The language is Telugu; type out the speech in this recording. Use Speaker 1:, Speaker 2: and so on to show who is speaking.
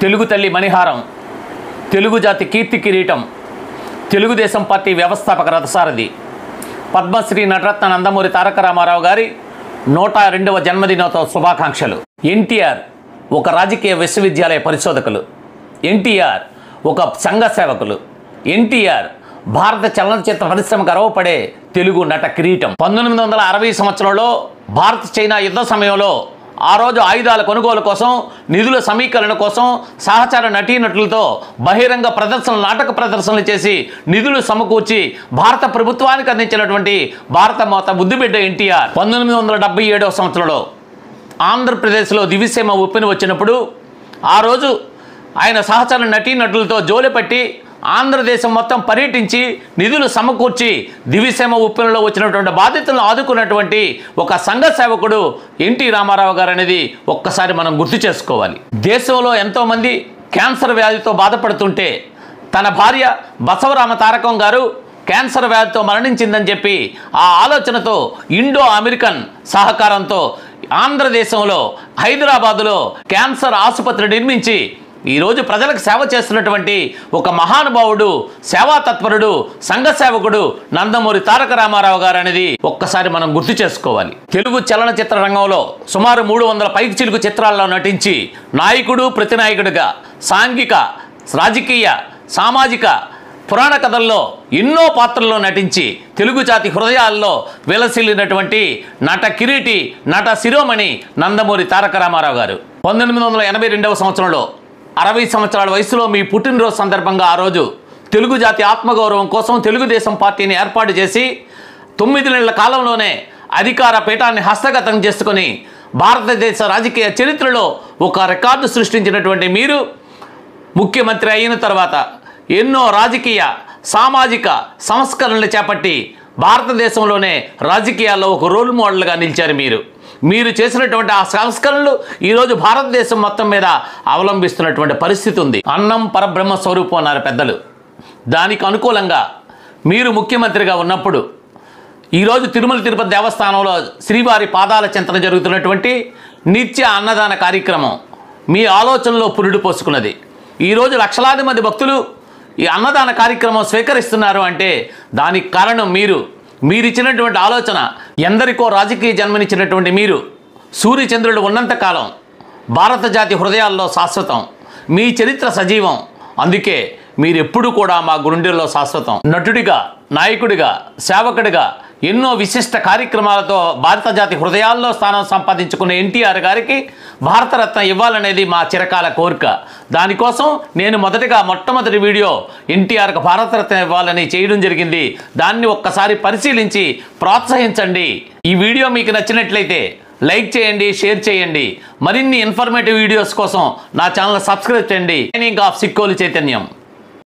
Speaker 1: తెలుగు తల్లి మణిహారం, తెలుగు జాతి కీర్తి కిరీటం, తెలుగుదేశం పార్టీ వ్యవస్థాపక రథసారథి, పద్మశ్రీ నటరత్న నందమూరి తారక రామారావు గారి 102వ జన్మదినోత్సవ శుభాకాంక్షలు. ఎన్టీఆర్ ఒక రాజకీయ విశ్వవిద్యాలయ పరిశోధకులు, ఎన్టీఆర్ ఒక సంఘ సేవకులు, ఎన్టీఆర్ భారత చలనచిత్ర పరిశ్రమ గర్వపడే తెలుగు నట కిరీటం. 1960 సంవత్సరంలో భారత్ చైనా యుద్ధ సమయంలో ఆ రోజు ఆయుధాల కొనుగోలు కోసం, నిధుల సమీకరణ కోసం సహచర నటీనటులతో బహిరంగ ప్రదర్శనలు, నాటక ప్రదర్శనలు చేసి నిధులు సమకూర్చి భారత ప్రభుత్వానికి అందించినటువంటి భారత మాత ముద్దుబిడ్డ ఎన్టీఆర్ 1977వ సంవత్సరంలో ఆంధ్రప్రదేశ్లో దివిసీమ ఉప్పెన వచ్చినప్పుడు ఆ రోజు ఆయన సహచర నటీనటులతో జోలెపట్టి ఆంధ్రదేశం మొత్తం పర్యటించి నిధులు సమకూర్చి దివిసీమ ఉప్పెనలో వచ్చినటువంటి బాధితులను ఆదుకున్నటువంటి ఒక సంఘ సేవకుడు ఎన్టీ రామారావు గారు అనేది ఒక్కసారి మనం గుర్తు చేసుకోవాలి. దేశంలో ఎంతోమంది క్యాన్సర్ వ్యాధితో బాధపడుతుంటే తన భార్య బసవరామ తారకం గారు క్యాన్సర్ వ్యాధితో మరణించిందని చెప్పి ఆ ఆలోచనతో ఇండో అమెరికన్ సహకారంతో ఆంధ్రదేశంలో హైదరాబాదులో క్యాన్సర్ ఆసుపత్రి నిర్మించి ఈరోజు ప్రజలకు సేవ చేస్తున్నటువంటి ఒక మహానుభావుడు, సేవా తత్పరుడు, సంఘ సేవకుడు నందమూరి తారక రామారావు గారు అనేది ఒక్కసారి మనం గుర్తు చేసుకోవాలి. తెలుగు చలనచిత్ర రంగంలో సుమారు 300 పైకి చిలుకు చిత్రాల్లో నటించి నాయకుడు, ప్రతినాయకుడిగా సాంఘిక, రాజకీయ, సామాజిక, పురాణ కథల్లో ఎన్నో పాత్రల్లో నటించి తెలుగు జాతి హృదయాల్లో విలసిల్లినటువంటి నట కిరీటి, నట శిరోమణి నందమూరి తారక రామారావు గారు 1982వ సంవత్సరంలో 60 సంవత్సరాల వయసులో మీ పుట్టినరోజు సందర్భంగా ఆ రోజు తెలుగు జాతి ఆత్మగౌరవం కోసం తెలుగుదేశం పార్టీని ఏర్పాటు చేసి 9 నెలల కాలంలోనే అధికార పీఠాన్ని హస్తగతం చేసుకొని భారతదేశ రాజకీయ చరిత్రలో ఒక రికార్డు సృష్టించినటువంటి మీరు ముఖ్యమంత్రి అయిన తర్వాత ఎన్నో రాజకీయ, సామాజిక సంస్కరణలు చేపట్టి భారతదేశంలోనే రాజకీయాల్లో ఒక రోల్ మోడల్గా నిలిచారు. మీరు చేసినటువంటి ఆ సంస్కరణలు ఈరోజు భారతదేశం మొత్తం మీద అవలంబిస్తున్నటువంటి పరిస్థితి ఉంది. అన్నం పరబ్రహ్మ స్వరూపం అన్నారు పెద్దలు. దానికి అనుకూలంగా మీరు ముఖ్యమంత్రిగా ఉన్నప్పుడు ఈరోజు తిరుమల తిరుపతి దేవస్థానంలో శ్రీవారి పాదాల చెంతన జరుగుతున్నటువంటి నిత్య అన్నదాన కార్యక్రమం మీ ఆలోచనలో పురుడు పోసుకున్నది. ఈరోజు లక్షలాది మంది భక్తులు ఈ అన్నదాన కార్యక్రమం స్వీకరిస్తున్నారు అంటే దానికి కారణం మీరిచ్చినటువంటి ఆలోచన. ఎందరికో రాజకీయ జన్మనిచ్చినటువంటి మీరు సూర్యచంద్రుడు ఉన్నంతకాలం భారత జాతి హృదయాల్లో శాశ్వతం, మీ చరిత్ర సజీవం. అందుకే మీరెప్పుడు కూడా మా గుండెల్లో శాశ్వతం. నటుడిగా, నాయకుడిగా, సేవకుడిగా ఎన్నో విశిష్ట కార్యక్రమాలతో భారత జాతి హృదయాల్లో స్థానం సంపాదించుకున్న ఎన్టీఆర్ గారికి భారతరత్న ఇవ్వాలనేది మా చిరకాల కోరిక. దానికోసం నేను మొట్టమొదటి వీడియో ఎన్టీఆర్కి భారతరత్న ఇవ్వాలని చేయడం జరిగింది. దాన్ని ఒక్కసారి పరిశీలించి ప్రోత్సహించండి. ఈ వీడియో మీకు నచ్చినట్లయితే లైక్ చేయండి, షేర్ చేయండి. మరిన్ని ఇన్ఫర్మేటివ్ వీడియోస్ కోసం నా ఛానల్ సబ్స్క్రైబ్ చేయండి. ట్రైనింగ్ ఆఫ్ సిక్కోలు చైతన్యం.